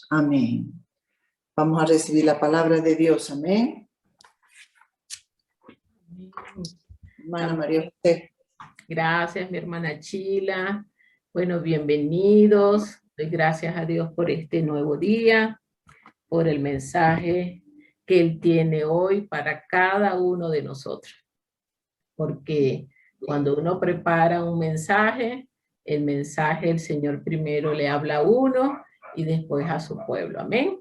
Amén. Vamos a recibir la palabra de Dios. Amén. Hermana María José. Gracias, mi hermana Chila. Bueno, bienvenidos. Doy gracias a Dios por este nuevo día, por el mensaje que Él tiene hoy para cada uno de nosotros. Porque cuando uno prepara un mensaje, el mensaje el Señor primero le habla a uno y después a su pueblo. Amén.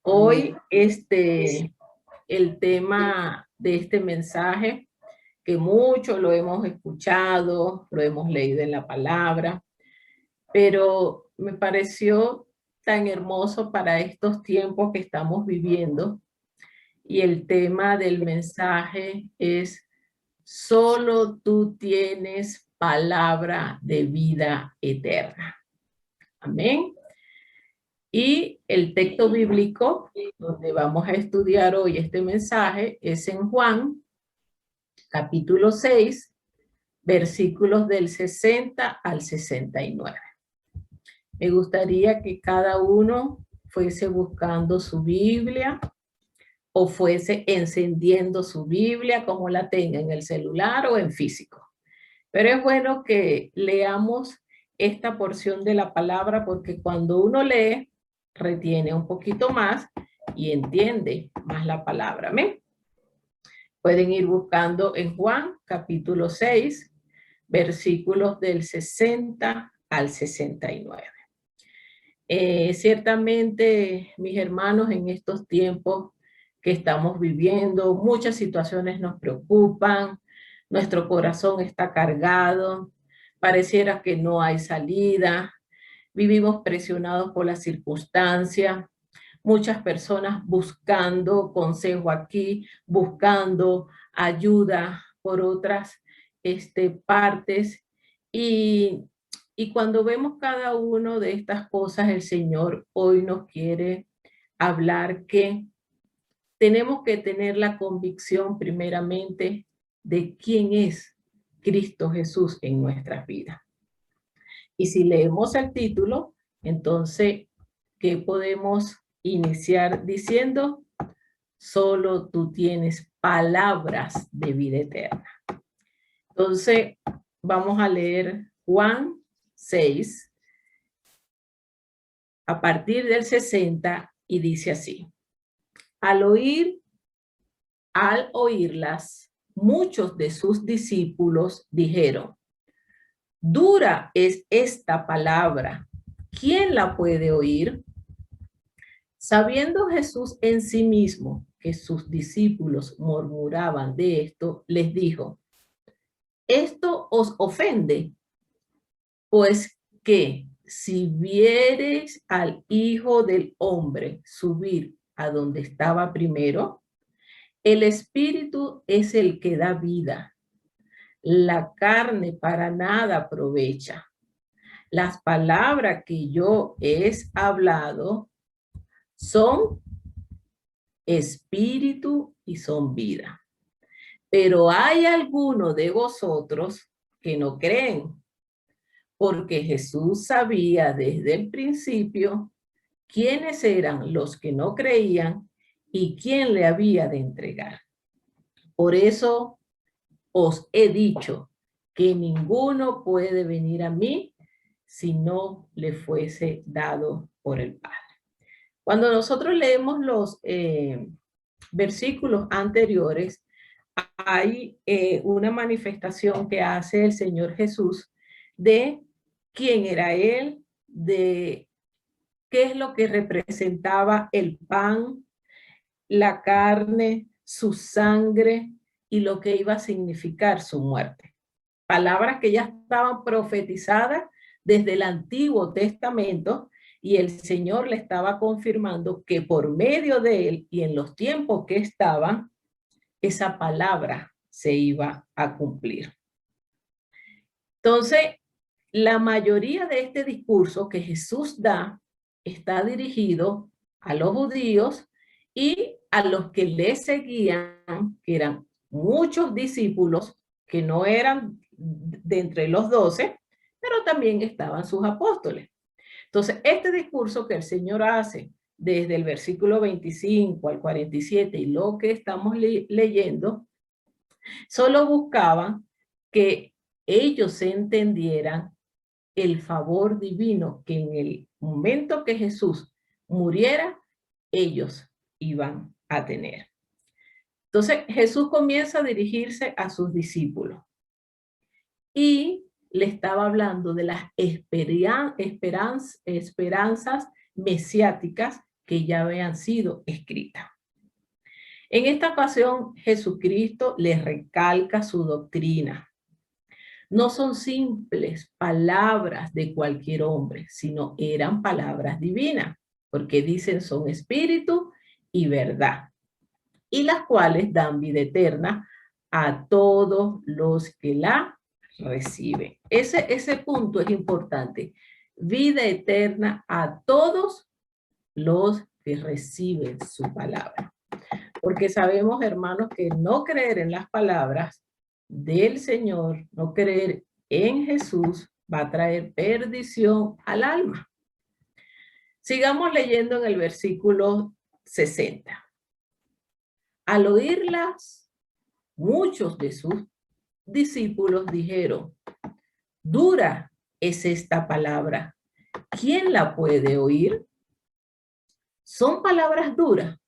Hoy el tema de este mensaje, que mucho lo hemos escuchado, lo hemos leído en la palabra, pero me pareció tan hermoso para estos tiempos que estamos viviendo. Y el tema del mensaje es: solo tú tienes palabra de vida eterna. Amén. Y el texto bíblico donde vamos a estudiar hoy este mensaje es en Juan, capítulo 6, versículos del 60 al 69. Me gustaría que cada uno fuese buscando su Biblia o fuese encendiendo su Biblia, como la tenga, en el celular o en físico. Pero es bueno que leamos esta porción de la palabra, porque cuando uno lee, retiene un poquito más y entiende más la palabra. ¿Amén? Pueden ir buscando en Juan, capítulo 6, versículos del 60 al 69. Ciertamente, mis hermanos, en estos tiempos que estamos viviendo, muchas situaciones nos preocupan, nuestro corazón está cargado, pareciera que no hay salida, vivimos presionados por las circunstancias, muchas personas buscando consejo aquí, buscando ayuda por otras partes, y cuando vemos cada una de estas cosas, el Señor hoy nos quiere hablar que tenemos que tener la convicción primeramente de quién es Cristo Jesús en nuestras vidas. Y si leemos el título, entonces, ¿qué podemos iniciar diciendo? Solo tú tienes palabras de vida eterna. Entonces, vamos a leer Juan 6, a partir del 60, y dice así: Al oírlas, muchos de sus discípulos dijeron: dura es esta palabra, ¿quién la puede oír? Sabiendo Jesús en sí mismo que sus discípulos murmuraban de esto, les dijo: ¿esto os ofende? Pues que si viereis al Hijo del Hombre subir a donde estaba primero, el Espíritu es el que da vida. La carne para nada aprovecha. Las palabras que yo he hablado son espíritu y son vida. Pero hay algunos de vosotros que no creen, porque Jesús sabía desde el principio quiénes eran los que no creían y quién le había de entregar. Por eso os he dicho que ninguno puede venir a mí si no le fuese dado por el Padre. Cuando nosotros leemos los versículos anteriores, hay una manifestación que hace el Señor Jesús de quién era Él, de qué es lo que representaba el pan, la carne, su sangre y lo que iba a significar su muerte. Palabras que ya estaban profetizadas desde el Antiguo Testamento, y el Señor le estaba confirmando que por medio de él y en los tiempos que estaban, esa palabra se iba a cumplir. Entonces, la mayoría de este discurso que Jesús da está dirigido a los judíos y a los que le seguían, que eran muchos discípulos que no eran de entre los 12, pero también estaban sus apóstoles. Entonces, este discurso que el Señor hace desde el versículo 25 al 47 y lo que estamos leyendo, solo buscaba que ellos entendieran el favor divino que en el momento que Jesús muriera, ellos iban a tener. Entonces Jesús comienza a dirigirse a sus discípulos y le estaba hablando de las esperanzas mesiáticas que ya habían sido escritas. En esta ocasión, Jesucristo les recalca su doctrina. No son simples palabras de cualquier hombre, sino eran palabras divinas, porque dicen son espíritu y verdad, y las cuales dan vida eterna a todos los que la reciben. Ese punto es importante. Vida eterna a todos los que reciben su palabra. Porque sabemos, hermanos, que no creer en las palabras del Señor, no creer en Jesús, va a traer perdición al alma. Sigamos leyendo en el versículo 60. Al oírlas, muchos de sus discípulos dijeron, dura es esta palabra, ¿quién la puede oír? Son palabras duras.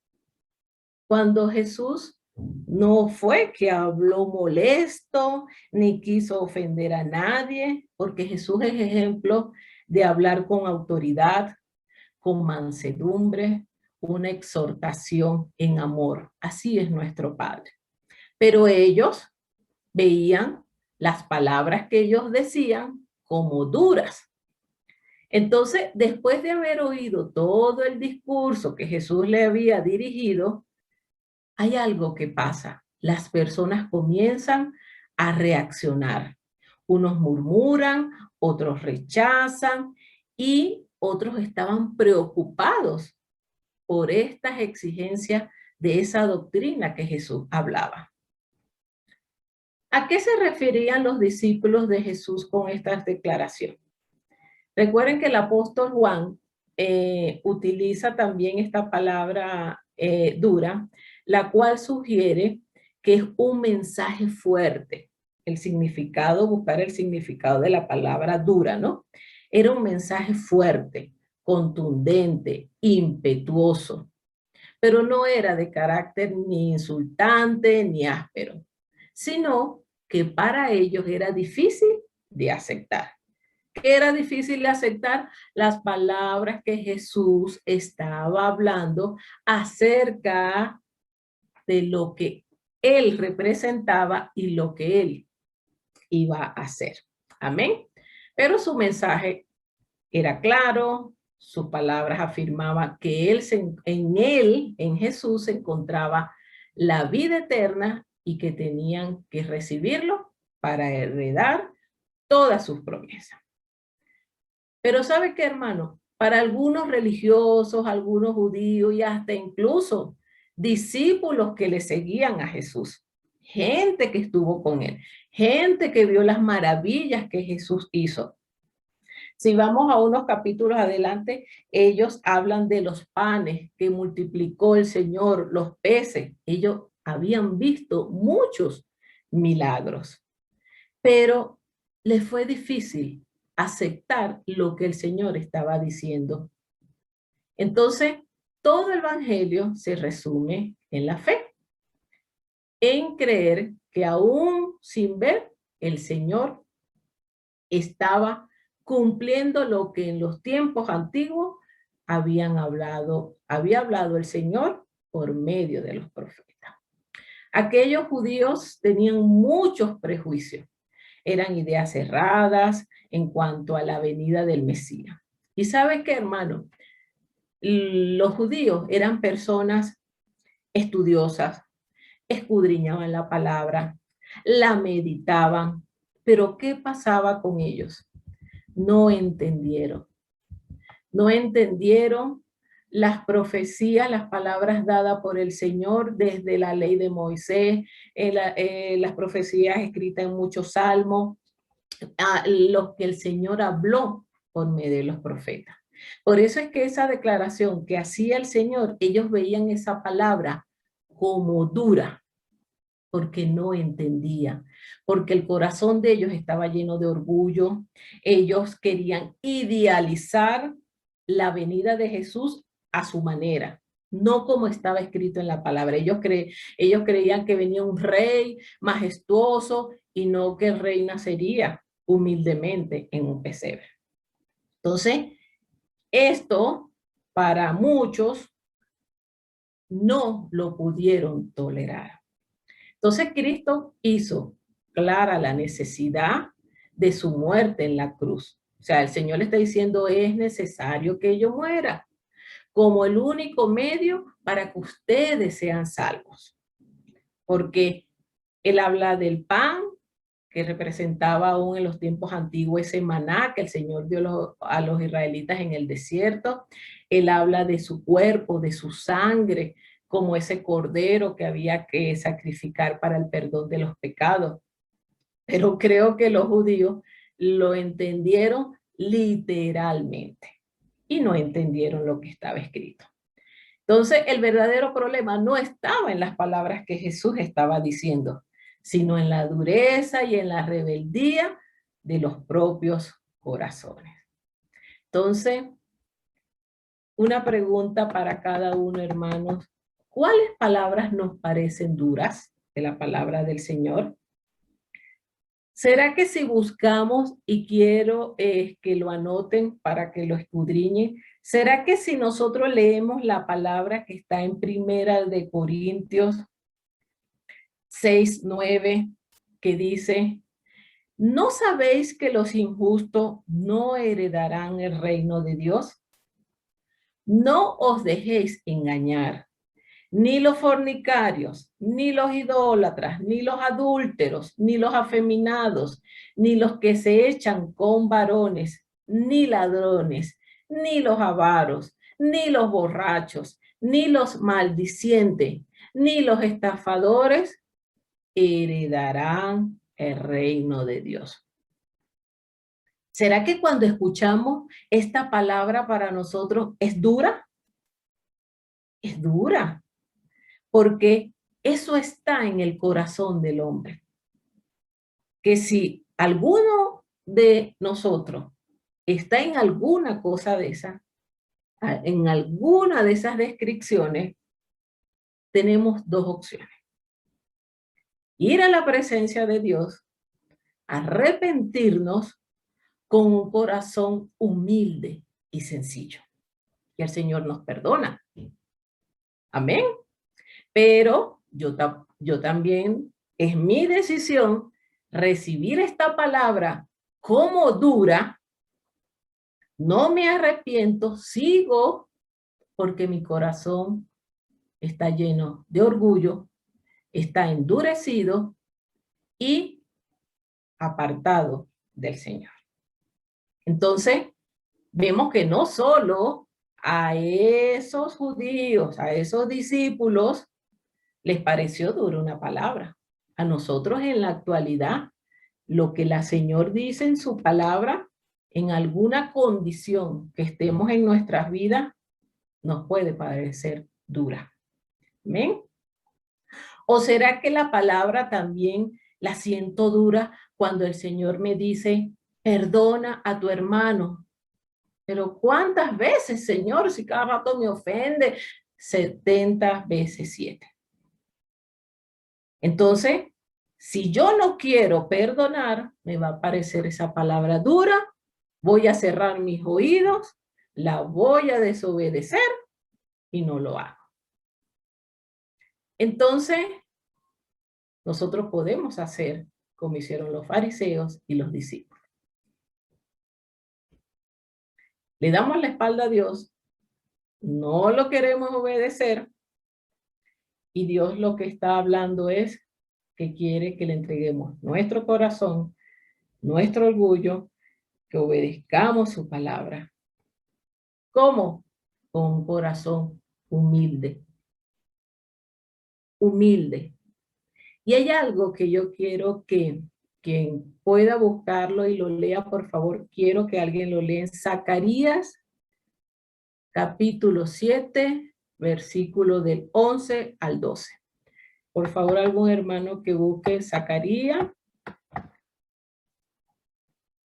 Cuando Jesús no fue que habló molesto, ni quiso ofender a nadie, porque Jesús es ejemplo de hablar con autoridad, con mansedumbre, una exhortación en amor. Así es nuestro Padre. Pero ellos veían las palabras que ellos decían como duras. Entonces, después de haber oído todo el discurso que Jesús le había dirigido, hay algo que pasa. Las personas comienzan a reaccionar. Unos murmuran, otros rechazan y otros estaban preocupados por estas exigencias de esa doctrina que Jesús hablaba. ¿A qué se referían los discípulos de Jesús con esta declaración? Recuerden que el apóstol Juan utiliza también esta palabra dura, la cual sugiere que es un mensaje fuerte. El significado, buscar el significado de la palabra dura, ¿no? Era un mensaje fuerte, contundente, impetuoso, pero no era de carácter ni insultante ni áspero, sino que para ellos era difícil de aceptar. ¿Qué era difícil de aceptar? Las palabras que Jesús estaba hablando acerca de lo que él representaba y lo que él iba a hacer. Amén. Pero su mensaje era claro, sus palabras afirmaban que en Jesús se encontraba la vida eterna y que tenían que recibirlo para heredar todas sus promesas. Pero ¿sabe qué, hermano? Para algunos religiosos, algunos judíos y hasta incluso discípulos que le seguían a Jesús, gente que estuvo con él, gente que vio las maravillas que Jesús hizo. Si vamos a unos capítulos adelante, ellos hablan de los panes que multiplicó el Señor, los peces. Ellos habían visto muchos milagros, pero les fue difícil aceptar lo que el Señor estaba diciendo. Entonces, todo el evangelio se resume en la fe, en creer que aún sin ver, el Señor estaba cumpliendo lo que en los tiempos antiguos había hablado el Señor por medio de los profetas. Aquellos judíos tenían muchos prejuicios. Eran ideas cerradas en cuanto a la venida del Mesías. ¿Y sabe qué, hermano? Los judíos eran personas estudiosas, escudriñaban la palabra, la meditaban, pero ¿qué pasaba con ellos? No entendieron. No entendieron las profecías, las palabras dadas por el Señor desde la ley de Moisés, las profecías escritas en muchos salmos, los que el Señor habló por medio de los profetas. Por eso es que esa declaración que hacía el Señor, ellos veían esa palabra como dura, porque no entendían, porque el corazón de ellos estaba lleno de orgullo. Ellos querían idealizar la venida de Jesús a su manera, no como estaba escrito en la palabra. Ellos creían que venía un rey majestuoso y no que el rey nacería humildemente en un pesebre. Entonces, esto para muchos no lo pudieron tolerar. Entonces Cristo hizo clara la necesidad de su muerte en la cruz. O sea, el Señor le está diciendo, es necesario que yo muera como el único medio para que ustedes sean salvos. Porque Él habla del pan, que representaba aún en los tiempos antiguos ese maná que el Señor dio a los israelitas en el desierto. Él habla de su cuerpo, de su sangre, como ese cordero que había que sacrificar para el perdón de los pecados. Pero creo que los judíos lo entendieron literalmente y no entendieron lo que estaba escrito. Entonces, el verdadero problema no estaba en las palabras que Jesús estaba diciendo, sino en la dureza y en la rebeldía de los propios corazones. Entonces, una pregunta para cada uno, hermanos. ¿Cuáles palabras nos parecen duras de la palabra del Señor? ¿Será que si buscamos, y quiero que lo anoten para que lo escudriñen, será que si nosotros leemos la palabra que está en Primera de Corintios 6:9, que dice, ¿no sabéis que los injustos no heredarán el reino de Dios? No os dejéis engañar. Ni los fornicarios, ni los idólatras, ni los adúlteros, ni los afeminados, ni los que se echan con varones, ni ladrones, ni los avaros, ni los borrachos, ni los maldicientes, ni los estafadores heredarán el reino de Dios. ¿Será que cuando escuchamos esta palabra para nosotros es dura? Es dura. Porque eso está en el corazón del hombre. Que si alguno de nosotros está en alguna cosa de esa, en alguna de esas descripciones, tenemos dos opciones. Ir a la presencia de Dios, arrepentirnos con un corazón humilde y sencillo. Y el Señor nos perdona. Amén. Pero yo también, es mi decisión recibir esta palabra como dura, no me arrepiento, sigo porque mi corazón está lleno de orgullo, está endurecido y apartado del Señor. Entonces, vemos que no solo a esos judíos, a esos discípulos, les pareció dura una palabra. A nosotros en la actualidad, lo que la Señor dice en su palabra, en alguna condición que estemos en nuestras vidas, nos puede parecer dura. ¿Amén? ¿O será que la palabra también la siento dura cuando el Señor me dice, perdona a tu hermano? Pero ¿cuántas veces, Señor, si cada rato me ofende? 70 veces 7. Entonces, si yo no quiero perdonar, me va a parecer esa palabra dura, voy a cerrar mis oídos, la voy a desobedecer y no lo hago. Entonces, nosotros podemos hacer como hicieron los fariseos y los discípulos. Le damos la espalda a Dios, no lo queremos obedecer y Dios lo que está hablando es que quiere que le entreguemos nuestro corazón, nuestro orgullo, que obedezcamos su palabra. ¿Cómo? Con un corazón humilde. Humilde. Y hay algo que yo quiero que quien pueda buscarlo y lo lea, por favor, quiero que alguien lo lea en Zacarías capítulo 7, versículo del 11 al 12. Por favor, algún hermano que busque Zacarías,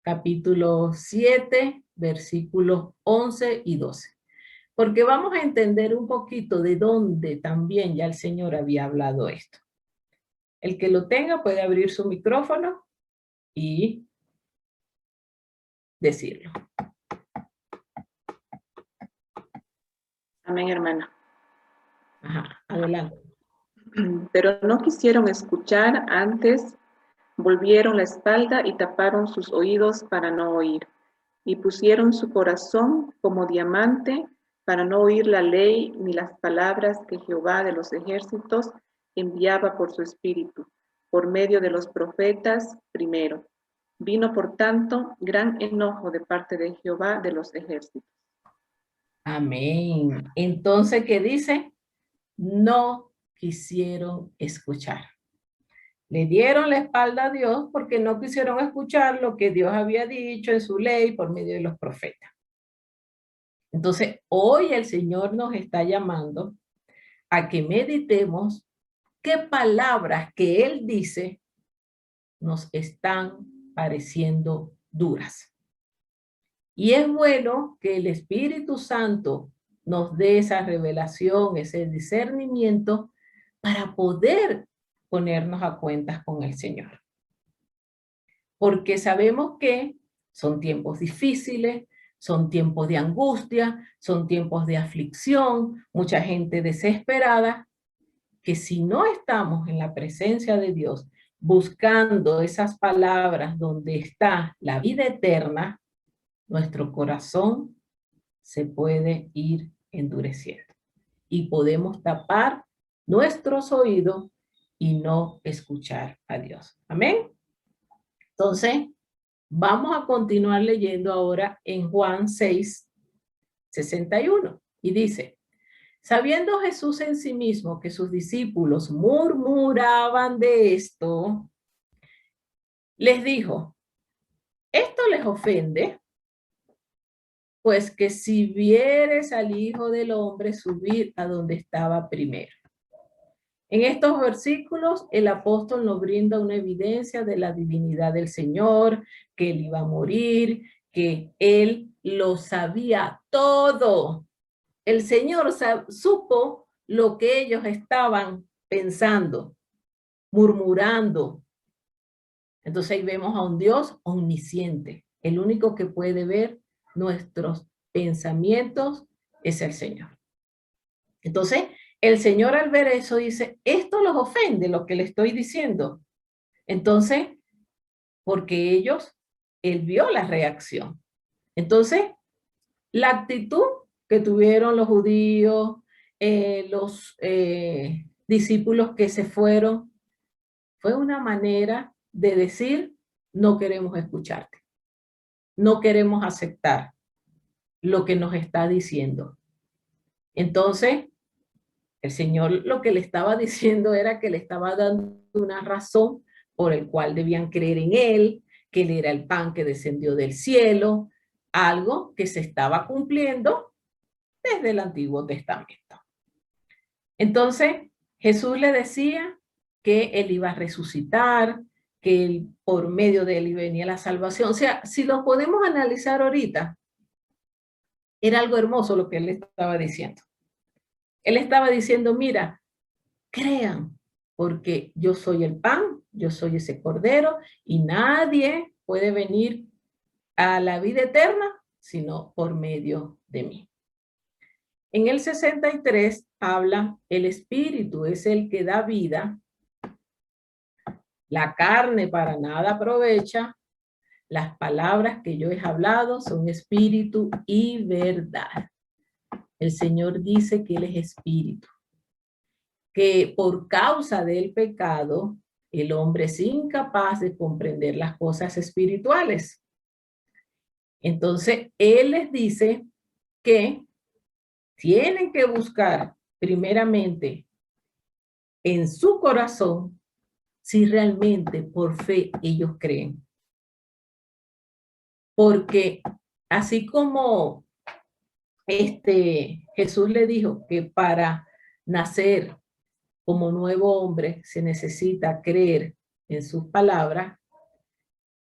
capítulo 7, versículos 11 y 12. Porque vamos a entender un poquito de dónde también ya el Señor había hablado esto. El que lo tenga puede abrir su micrófono y decirlo. Amén, hermana. Ajá, adelante. Pero no quisieron escuchar, antes volvieron la espalda y taparon sus oídos para no oír, y pusieron su corazón como diamante para no oír la ley ni las palabras que Jehová de los ejércitos enviaba por su espíritu, por medio de los profetas primero. Vino, por tanto, gran enojo de parte de Jehová de los ejércitos. Amén. Entonces, ¿qué dice? No quisieron escuchar. Le dieron la espalda a Dios porque no quisieron escuchar lo que Dios había dicho en su ley por medio de los profetas. Entonces, hoy el Señor nos está llamando a que meditemos qué palabras que Él dice nos están pareciendo duras. Y es bueno que el Espíritu Santo nos dé esa revelación, ese discernimiento para poder ponernos a cuentas con el Señor. Porque sabemos que son tiempos difíciles, son tiempos de angustia, son tiempos de aflicción, mucha gente desesperada, que si no estamos en la presencia de Dios, buscando esas palabras donde está la vida eterna, nuestro corazón se puede ir endureciendo y podemos tapar nuestros oídos y no escuchar a Dios. Amén. Entonces, vamos a continuar leyendo ahora en Juan 6, 61. Y dice, sabiendo Jesús en sí mismo que sus discípulos murmuraban de esto, les dijo, ¿esto les ofende? Pues que si vieres al Hijo del Hombre subir a donde estaba primero. En estos versículos, el apóstol nos brinda una evidencia de la divinidad del Señor, que Él iba a morir, que Él lo sabía todo. El Señor supo lo que ellos estaban pensando, murmurando. Entonces ahí vemos a un Dios omnisciente. El único que puede ver nuestros pensamientos es el Señor. Entonces, el Señor al ver eso dice, esto los ofende lo que le estoy diciendo. Entonces, porque él vio la reacción. Entonces, la actitud que tuvieron los judíos, los discípulos que se fueron, fue una manera de decir, no queremos escucharte. No queremos aceptar lo que nos está diciendo. Entonces, el Señor lo que le estaba diciendo era que le estaba dando una razón por el cual debían creer en Él, que Él era el pan que descendió del cielo, algo que se estaba cumpliendo desde el Antiguo Testamento. Entonces, Jesús le decía que Él iba a resucitar, que él, por medio de Él venía la salvación. O sea, si lo podemos analizar ahorita, era algo hermoso lo que Él estaba diciendo. Él estaba diciendo, mira, crean, porque yo soy el pan, yo soy ese cordero, y nadie puede venir a la vida eterna, sino por medio de mí. En el 63 habla, el espíritu es el que da vida, la carne para nada aprovecha, las palabras que yo he hablado son espíritu y verdad. El Señor dice que Él es espíritu, que por causa del pecado, el hombre es incapaz de comprender las cosas espirituales. Entonces, Él les dice que tienen que buscar primeramente en su corazón si realmente por fe ellos creen. Porque así como Jesús le dijo que para nacer como nuevo hombre se necesita creer en sus palabras,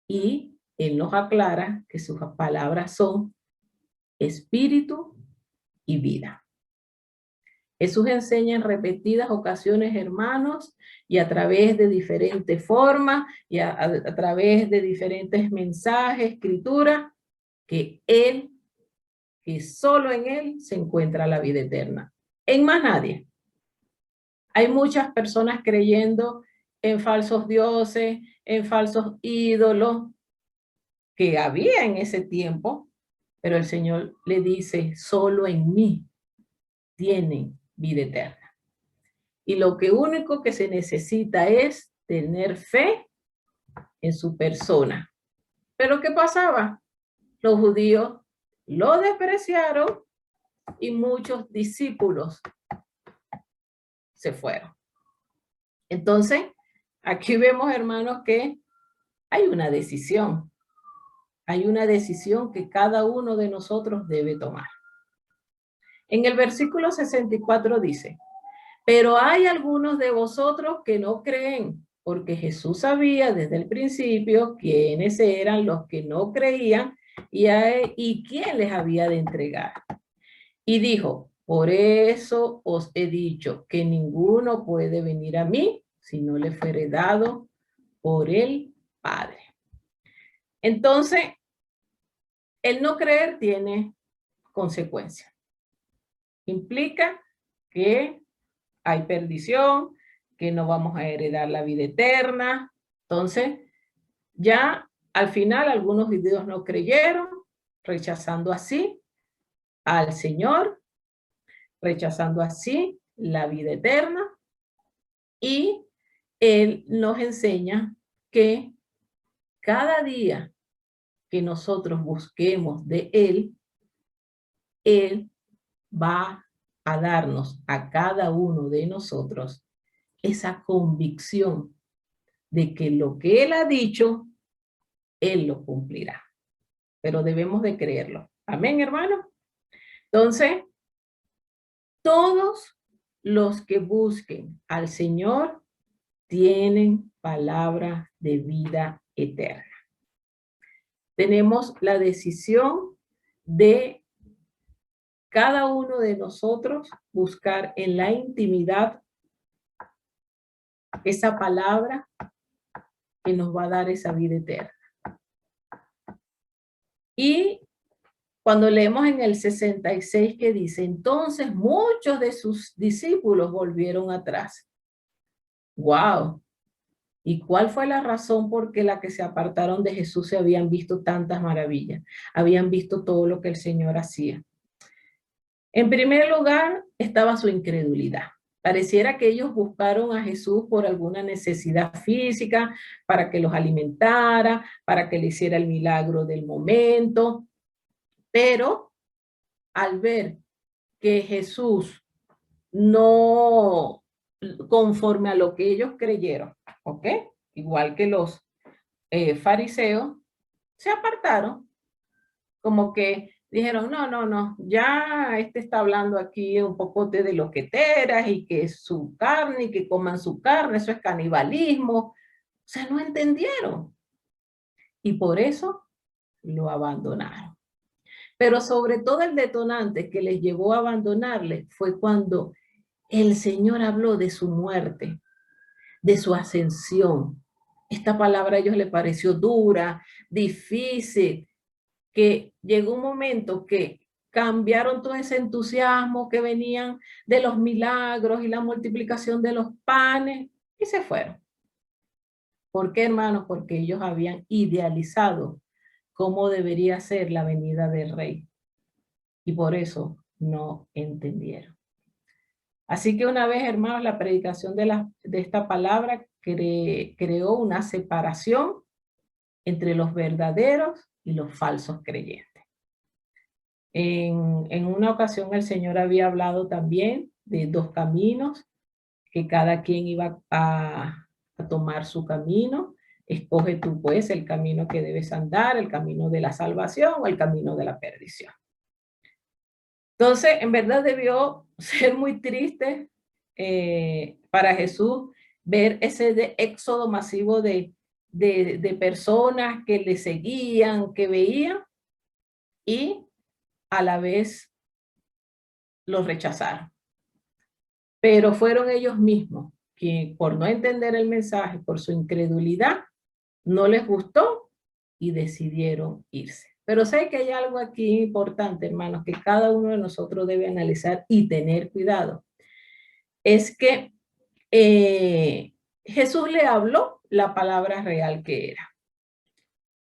y él nos aclara que sus palabras son espíritu y vida. Jesús enseña en repetidas ocasiones, hermanos, y a través de diferentes formas, y a través de diferentes mensajes, escritura, que solo en Él se encuentra la vida eterna. En más nadie. Hay muchas personas creyendo en falsos dioses, en falsos ídolos, que había en ese tiempo, pero el Señor le dice, solo en mí tienen vida eterna. Y lo único que se necesita es tener fe en su persona. Pero ¿qué pasaba? Los judíos lo despreciaron y muchos discípulos se fueron. Entonces, aquí vemos, hermanos, que hay una decisión. Hay una decisión que cada uno de nosotros debe tomar. En el versículo 64 dice, pero hay algunos de vosotros que no creen, porque Jesús sabía desde el principio quiénes eran los que no creían y quién les había de entregar. Y dijo, por eso os he dicho que ninguno puede venir a mí si no le fuere dado por el Padre. Entonces, el no creer tiene consecuencias. Implica que hay perdición, que no vamos a heredar la vida eterna. Entonces, ya al final algunos judíos no creyeron, rechazando así al Señor, rechazando así la vida eterna. Y Él nos enseña que cada día que nosotros busquemos de Él va a darnos a cada uno de nosotros esa convicción de que lo que Él ha dicho, Él lo cumplirá. Pero debemos de creerlo. Amén, hermano. Entonces, todos los que busquen al Señor tienen palabra de vida eterna. Tenemos la decisión de cada uno de nosotros buscar en la intimidad esa palabra que nos va a dar esa vida eterna. Y cuando leemos en el 66 que dice, entonces muchos de sus discípulos volvieron atrás. ¡Wow! ¿Y cuál fue la razón por qué la que se apartaron de Jesús se habían visto tantas maravillas? Habían visto todo lo que el Señor hacía. En primer lugar, estaba su incredulidad. Pareciera que ellos buscaron a Jesús por alguna necesidad física, para que los alimentara, para que le hiciera el milagro del momento. Pero al ver que Jesús no conforme a lo que ellos creyeron, ¿ok? Igual que los fariseos, se apartaron, como que dijeron, no, ya está hablando aquí un poco de loqueteras y que es su carne y que coman su carne, eso es canibalismo. O sea, no entendieron. Y por eso lo abandonaron. Pero sobre todo el detonante que les llevó a abandonarle fue cuando el Señor habló de su muerte, de su ascensión. Esta palabra a ellos les pareció dura, difícil, que llegó un momento que cambiaron todo ese entusiasmo que venían de los milagros y la multiplicación de los panes y se fueron. ¿Por qué, hermanos? Porque ellos habían idealizado cómo debería ser la venida del Rey y por eso no entendieron. Así que una vez, hermanos, la predicación de esta palabra creó una separación entre los verdaderos y los falsos creyentes. En una ocasión el Señor había hablado también de dos caminos, que cada quien iba a tomar su camino. Escoge tú pues el camino que debes andar, el camino de la salvación o el camino de la perdición. Entonces, en verdad debió ser muy triste para Jesús ver ese éxodo masivo de personas que le seguían, que veían, y a la vez los rechazaron. Pero fueron ellos mismos que, por no entender el mensaje, por su incredulidad, no les gustó y decidieron irse. Pero sé que hay algo aquí importante, hermanos, que cada uno de nosotros debe analizar y tener cuidado. Es que Jesús le habló la palabra real que era.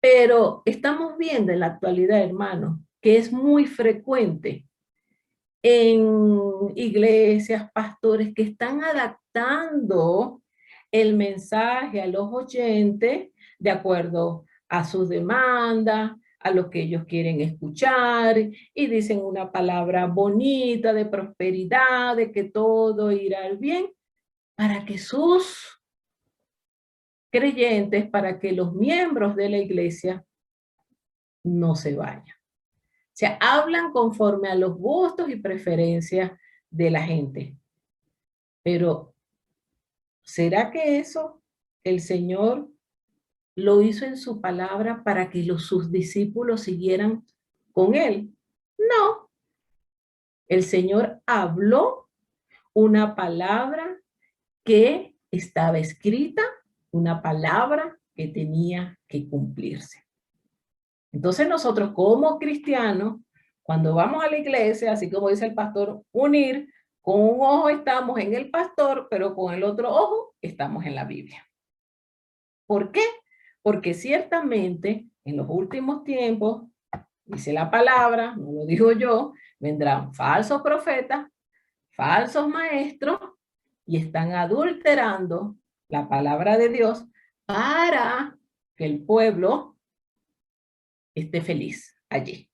Pero estamos viendo en la actualidad, hermanos, que es muy frecuente en iglesias, pastores que están adaptando el mensaje a los oyentes de acuerdo a sus demandas, a lo que ellos quieren escuchar, y dicen una palabra bonita de prosperidad, de que todo irá bien, para que sus creyentes, para que los miembros de la iglesia no se vayan. O sea, hablan conforme a los gustos y preferencias de la gente. Pero, ¿será que eso el Señor lo hizo en su palabra para que sus discípulos siguieran con él? No. El Señor habló una palabra que estaba escrita, una palabra que tenía que cumplirse. Entonces nosotros como cristianos, cuando vamos a la iglesia, así como dice el pastor, unir, con un ojo estamos en el pastor, pero con el otro ojo estamos en la Biblia. ¿Por qué? Porque ciertamente en los últimos tiempos, dice la palabra, no lo digo yo, vendrán falsos profetas, falsos maestros, y están adulterando la palabra de Dios para que el pueblo esté feliz allí.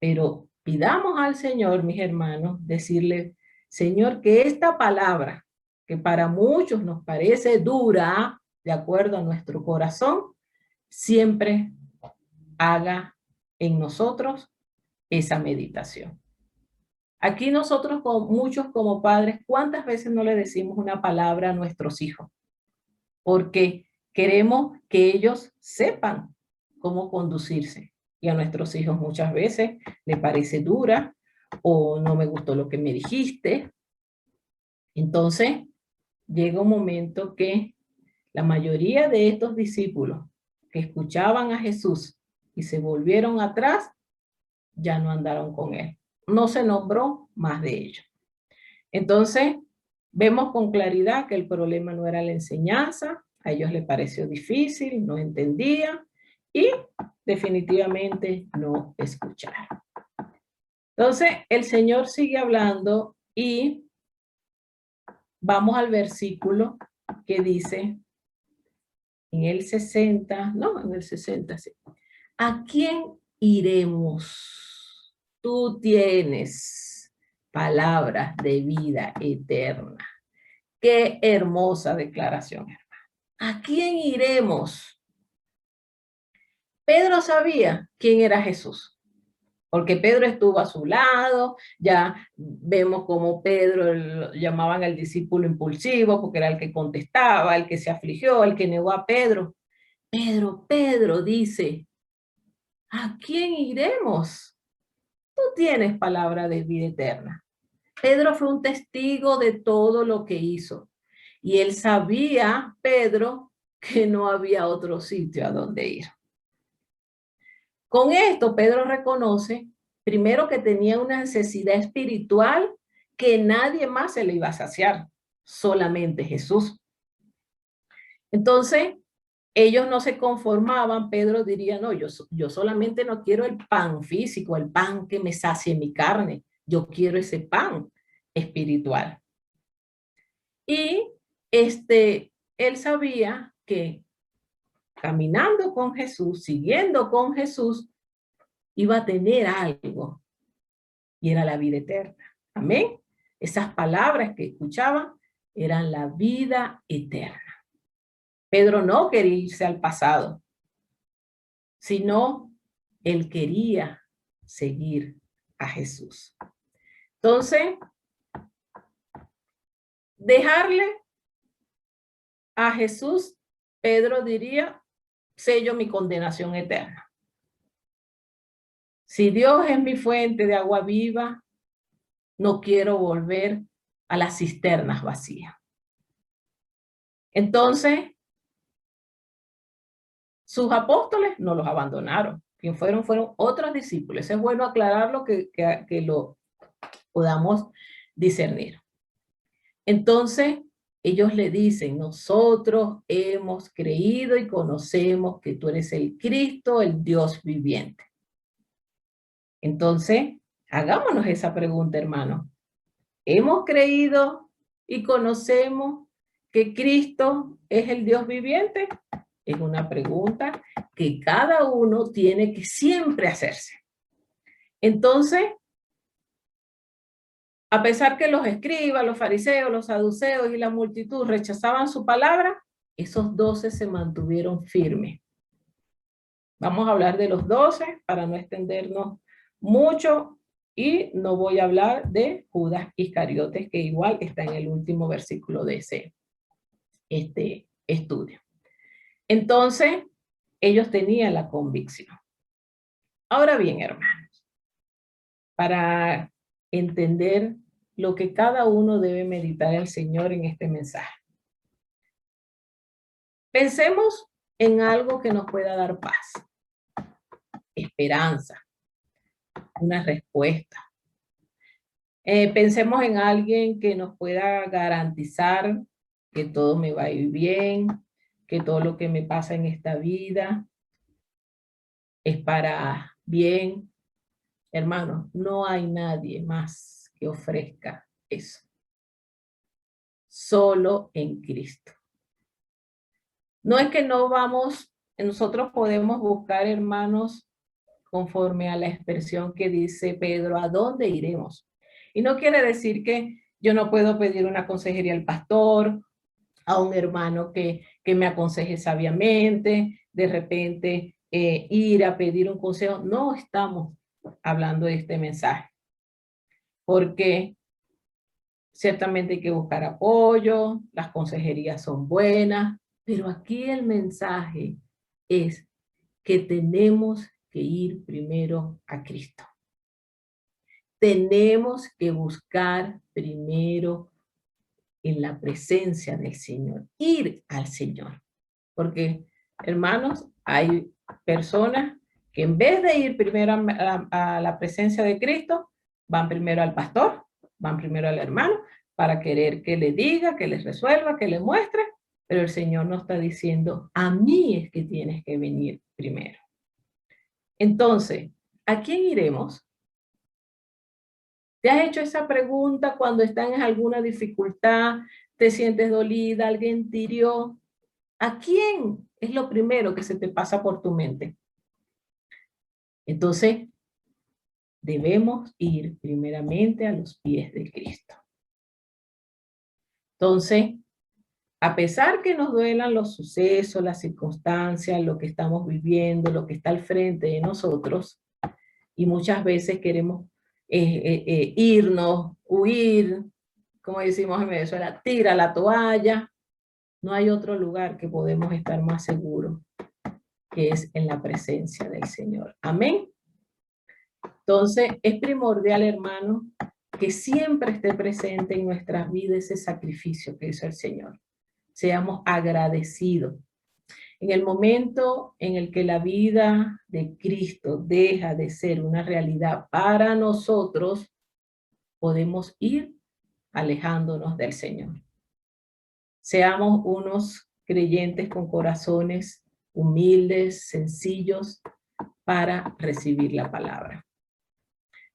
Pero pidamos al Señor, mis hermanos, decirle, Señor, que esta palabra, que para muchos nos parece dura, de acuerdo a nuestro corazón, siempre haga en nosotros esa meditación. Aquí nosotros, muchos como padres, ¿cuántas veces no le decimos una palabra a nuestros hijos? Porque queremos que ellos sepan cómo conducirse. Y a nuestros hijos muchas veces les parece dura o no me gustó lo que me dijiste. Entonces, llega un momento que la mayoría de estos discípulos que escuchaban a Jesús y se volvieron atrás, ya no andaron con él. No se nombró más de ellos. Entonces, vemos con claridad que el problema no era la enseñanza, a ellos les pareció difícil, no entendían y definitivamente no escucharon. Entonces, el Señor sigue hablando y vamos al versículo que dice en el 60, no, en el 60, sí. ¿A quién iremos? Tú tienes palabras de vida eterna. Qué hermosa declaración, hermano. ¿A quién iremos? Pedro sabía quién era Jesús, porque Pedro estuvo a su lado. Ya vemos como Pedro lo llamaban el discípulo impulsivo, porque era el que contestaba, el que se afligió, el que negó a Pedro. Pedro dice, ¿a quién iremos? Tú tienes palabra de vida eterna. Pedro fue un testigo de todo lo que hizo. Y él sabía, Pedro, que no había otro sitio a donde ir. Con esto, Pedro reconoce, primero, que tenía una necesidad espiritual que nadie más se le iba a saciar, solamente Jesús. Entonces, ellos no se conformaban. Pedro diría, no, yo solamente no quiero el pan físico, el pan que me sacie mi carne. Yo quiero ese pan espiritual. Y él sabía que caminando con Jesús, siguiendo con Jesús, iba a tener algo, y era la vida eterna. Amén. Esas palabras que escuchaban eran la vida eterna. Pedro no quería irse al pasado, sino él quería seguir a Jesús. Entonces, dejarle a Jesús, Pedro diría, sello mi condenación eterna. Si Dios es mi fuente de agua viva, no quiero volver a las cisternas vacías. Entonces, sus apóstoles no los abandonaron. Quien fueron otros discípulos. Es bueno aclararlo que lo podamos discernir. Entonces, ellos le dicen, nosotros hemos creído y conocemos que tú eres el Cristo, el Dios viviente. Entonces, hagámonos esa pregunta, hermano. ¿Hemos creído y conocemos que Cristo es el Dios viviente? Es una pregunta que cada uno tiene que siempre hacerse. Entonces, a pesar que los escribas, los fariseos, los saduceos y la multitud rechazaban su palabra, esos 12 se mantuvieron firmes. Vamos a hablar de los 12 para no extendernos mucho y no voy a hablar de Judas Iscariotes, que igual está en el último versículo de ese estudio. Entonces, ellos tenían la convicción. Ahora bien, hermanos, para entender lo que cada uno debe meditar al Señor en este mensaje. Pensemos en algo que nos pueda dar paz, esperanza, una respuesta. Pensemos en alguien que nos pueda garantizar que todo me va a ir bien, que todo lo que me pasa en esta vida es para bien. Hermanos, no hay nadie más que ofrezca eso. Solo en Cristo. No es que no vamos, nosotros podemos buscar, hermanos, conforme a la expresión que dice Pedro, ¿a dónde iremos? Y no quiere decir que yo no puedo pedir una consejería al pastor, a un hermano que me aconseje sabiamente, de repente ir a pedir un consejo. No estamos hablando de este mensaje, porque ciertamente hay que buscar apoyo, las consejerías son buenas, pero aquí el mensaje es que tenemos que ir primero a Cristo. Tenemos que buscar primero en la presencia del Señor, ir al Señor. Porque, hermanos, hay personas que en vez de ir primero a la presencia de Cristo, van primero al pastor, van primero al hermano, para querer que le diga, que les resuelva, que le muestre, pero el Señor nos está diciendo, a mí es que tienes que venir primero. Entonces, ¿a quién iremos? ¿Te has hecho esa pregunta cuando estás en alguna dificultad, te sientes dolida, alguien te hirió? ¿A quién es lo primero que se te pasa por tu mente? Entonces, debemos ir primeramente a los pies de Cristo. Entonces, a pesar que nos duelan los sucesos, las circunstancias, lo que estamos viviendo, lo que está al frente de nosotros, y muchas veces queremos irnos, huir, como decimos en Venezuela, tira la toalla, no hay otro lugar que podemos estar más seguros que es en la presencia del Señor. Amén. Entonces, es primordial, hermano, que siempre esté presente en nuestras vidas ese sacrificio que hizo el Señor. Seamos agradecidos. En el momento en el que la vida de Cristo deja de ser una realidad para nosotros, podemos ir alejándonos del Señor. Seamos unos creyentes con corazones humildes, sencillos, para recibir la palabra.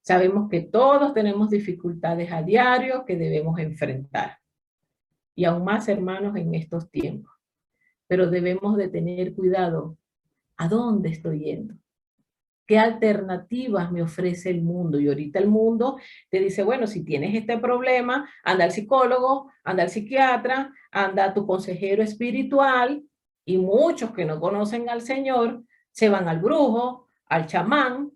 Sabemos que todos tenemos dificultades a diario que debemos enfrentar. Y aún más, hermanos, en estos tiempos. Pero debemos de tener cuidado. ¿A dónde estoy yendo? ¿Qué alternativas me ofrece el mundo? Y ahorita el mundo te dice, bueno, si tienes este problema, anda al psicólogo, anda al psiquiatra, anda a tu consejero espiritual. Y muchos que no conocen al Señor se van al brujo, al chamán.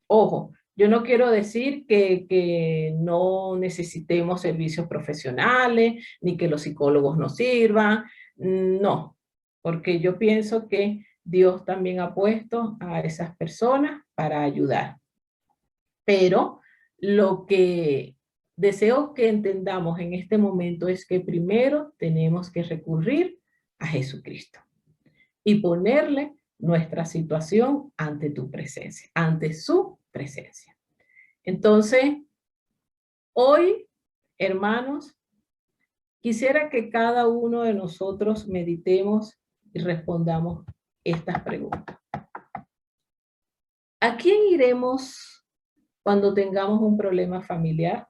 Ojo, Yo no quiero decir que no necesitemos servicios profesionales, ni que los psicólogos no sirvan, no, porque yo pienso que Dios también ha puesto a esas personas para ayudar. Pero lo que deseo que entendamos en este momento es que primero tenemos que recurrir a Jesucristo y ponerle nuestra situación ante tu presencia, ante su presencia. Entonces, hoy, hermanos, quisiera que cada uno de nosotros meditemos y respondamos estas preguntas. ¿A quién iremos cuando tengamos un problema familiar?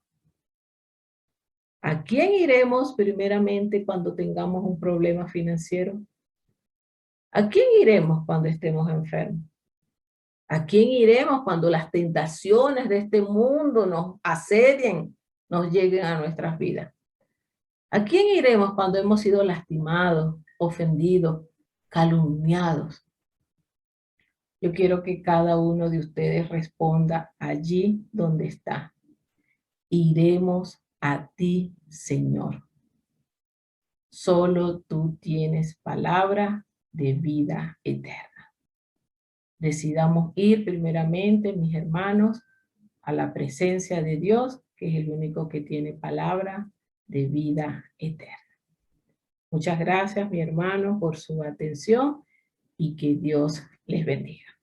¿A quién iremos primeramente cuando tengamos un problema financiero? ¿A quién iremos cuando estemos enfermos? ¿A quién iremos cuando las tentaciones de este mundo nos asedien, nos lleguen a nuestras vidas? ¿A quién iremos cuando hemos sido lastimados, ofendidos, calumniados? Yo quiero que cada uno de ustedes responda allí donde está. Iremos a ti, Señor. Solo tú tienes palabra de vida eterna. Decidamos ir primeramente, mis hermanos, a la presencia de Dios, que es el único que tiene palabra de vida eterna. Muchas gracias, mi hermano, por su atención y que Dios les bendiga.